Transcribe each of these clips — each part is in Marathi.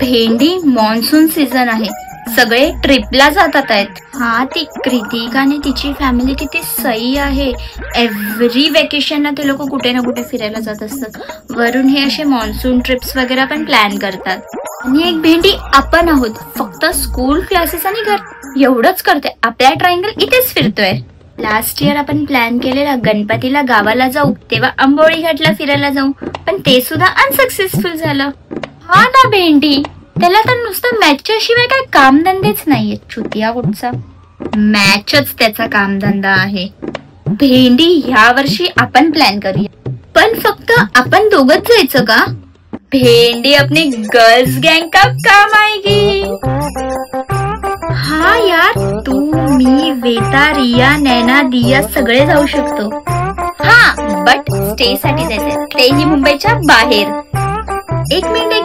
भेंडी मॉन्सून सीझन आहे, सगळे ट्रिपला जातात आहेत. हा, ती कृतिक आणि तिची फॅमिली किती सही आहे. एव्हरी वेकेशनला ते लोक कुठे ना कुठे फिरायला जात असतात. वरून हे असे मॉन्सून ट्रिप्स वगैरे पण प्लॅन करतात. आणि एक भेंडी आपण आहोत, फक्त स्कूल, क्लासेस आणि घर एवढंच करते. आपला ट्रायंगल इथेच फिरतोय. लास्ट इयर आपण प्लॅन केलेला गणपतीला गावाला जाऊ, तेव्हा आंबोळी घाटला फिरायला जाऊ, पण ते सुद्धा अनसक्सेसफुल झालं. हा ना भेंडी, त्याला तर नुसतं मॅचच्या शिवाय काय कामधंदेच नाहीये. चुतिया कुठचा, मॅचच त्याचा कामधंदा आहे. भेंडी, ह्या वर्षी आपण प्लॅन करूया, पण फक्त आपण दोघच जायचं का? भेंडी, अपनी गर्ल्स गँग कब काम आएगी? हा यार, तू, मी, वेता, रिया, नैना, दिया सगळे जाऊ शकतो. हा, बट स्टे साठी जायचंय, तेही मुंबईच्या बाहेर. एक मिनिट,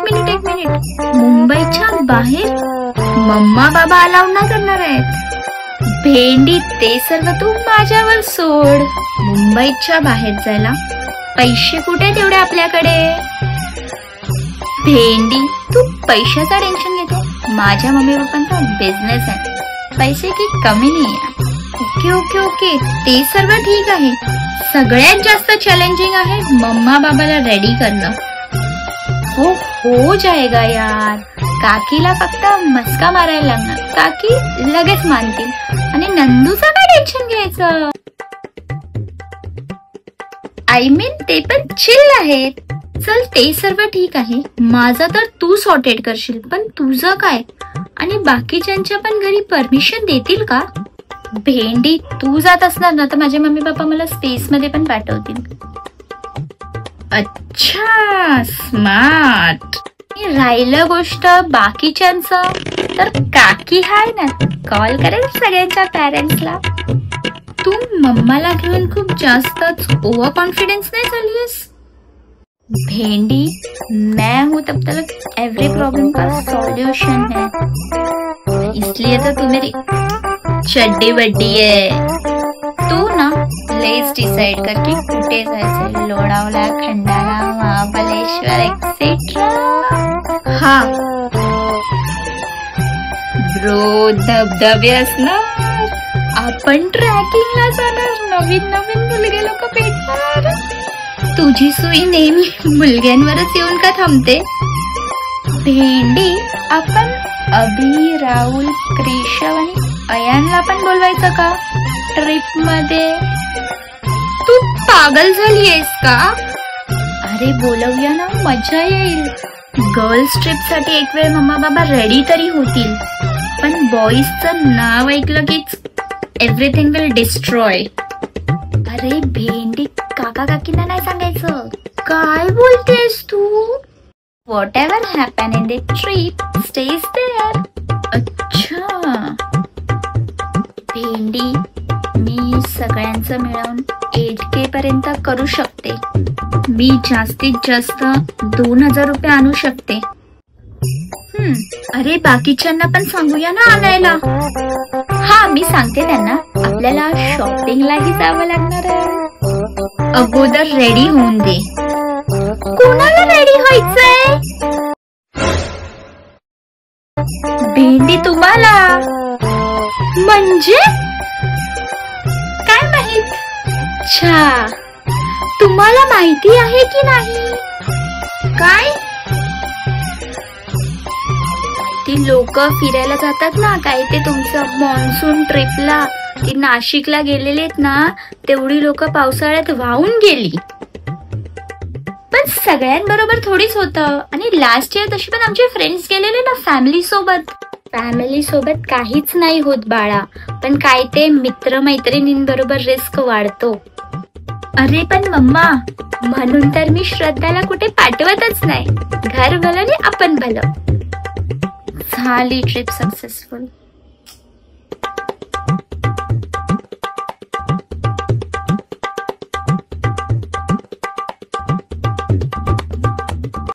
मुंबईच्या बाहेर? मम्मा बाबा अलाउड नाही करणार आहेत. भेंडी, ते सर्व तू माझ्यावर सोड. मुंबईच्या बाहेर जायला पैसे कुठे तेवढे आपल्याकडे? भेंडी, तू पैशाचा टेन्शन घेतो. माझ्या मम्मी पप्पांचा बिझनेस आहे, पैसे की कमी नाही आहे. ओके, ते सर्व ठीक आहे. सगळ्यात जास्त चॅलेंजिंग आहे मम्मा बाबाला रेडी करणं. हो जाएगा यार. काकीला फक्त मस्का मारायला लागणार, काकी लगेच मानतील. आणि नंदूचा काय टेन्शन घ्यायचं? आय मीन ते पण चिल आहेत. चल, ते सर्व ठीक आहे. माझं तर तू सॉर्टेड करशील, पण तुझं काय? आणि बाकीच्यांच्या पण घरी परमिशन देतील का? भेंडी, तू जात असणार ना तर माझे मम्मी पप्पा मला स्पेस मध्ये पण पाठवतील. अच्छा, स्मार्ट. राहिलं गोष्ट बाकीच्यांचं, तर काकी हाय ना, कॉल करेल सगळ्यांच्या पॅरेंट्सला. तू मम्माला घेऊन खूप जास्तच ओव्हर कॉन्फिडेंस नाही झालीस? भेंडी, मैं हूँ तब तक एवरी प्रॉब्लम का सॉल्यूशन है, इसलिए तो तू मेरी चड्डी बड्डी है. तू ना प्लेस डिसाइड करके कुठे जायचंय, लोणावळा, खंडाळा, महाबळेश्वर एक्सेट्रा. हा ब्रो, धबधबे असणार, आपण ट्रॅकिंगला जाणार, नवीन मुलगे लोक भेटणार. तुझी सुई नेहमी मुलग्यांवरच येऊन का थांबते? भेंडी, आपण अभि, राहुल, केशव आणि अयानला पण बोलवायचं का ट्रिप मध्ये? तू पागल झालीयस का? अरे बोलवूया ना, मजा येईल. गर्ल्स ट्रिप साठी एक वेळ मम्मा बाबा रेडी तरी होतील, पण बॉईजचं नाव ऐकलं कीच एव्हरीथिंग विल डिस्ट्रॉय. अरे भेंडी, काका काकींना नाही सांगायचं. काय बोलतेस तू? Whatever happen in the trip stage there. अच्छा भेंडी, मी सगळ्यांचं मिळवून 8K पर्यंत करू शकते. मी जास्तीत जास्त 2000 रुपये आणू शकते. अरे बाकीच्यांना पण सांगूया ना आणायला. हा, मी सांगते त्यांना. आपल्याला शॉपिंगलाही जावं लागणार आहे. अगोदर रेडी होऊन दे. कोणाला रेडी व्हायचंय? भेंडी, तुम्हाला. म्हणजे काय माहित? अच्छा, तुम्हाला माहिती आहे की नाही? काय? ती लोक फिरायला जातात ना, काय ते तुमचं मॉन्सून ट्रिपला, ती नाशिकला गेलेली आहेत ना, तेवढी लोक पावसाळ्यात वाहून गेली. पण सगळ्यांबरोबर थोडीच होतं. आणि लास्ट इयर तशी पण आमचे फ्रेंड्स गेलेले ना फॅमिली सोबत. फॅमिली सोबत काहीच नाही होत बाळा, पण काय ते मित्रमैत्रिणींबरोबर रिस्क वाढतो. अरे पण मम्मा, म्हणून तर मी श्रद्धाला कुठे पाठवतच नाही. घर भलं आणि आपण भलं. झाली ट्रिप सक्सेसफुल.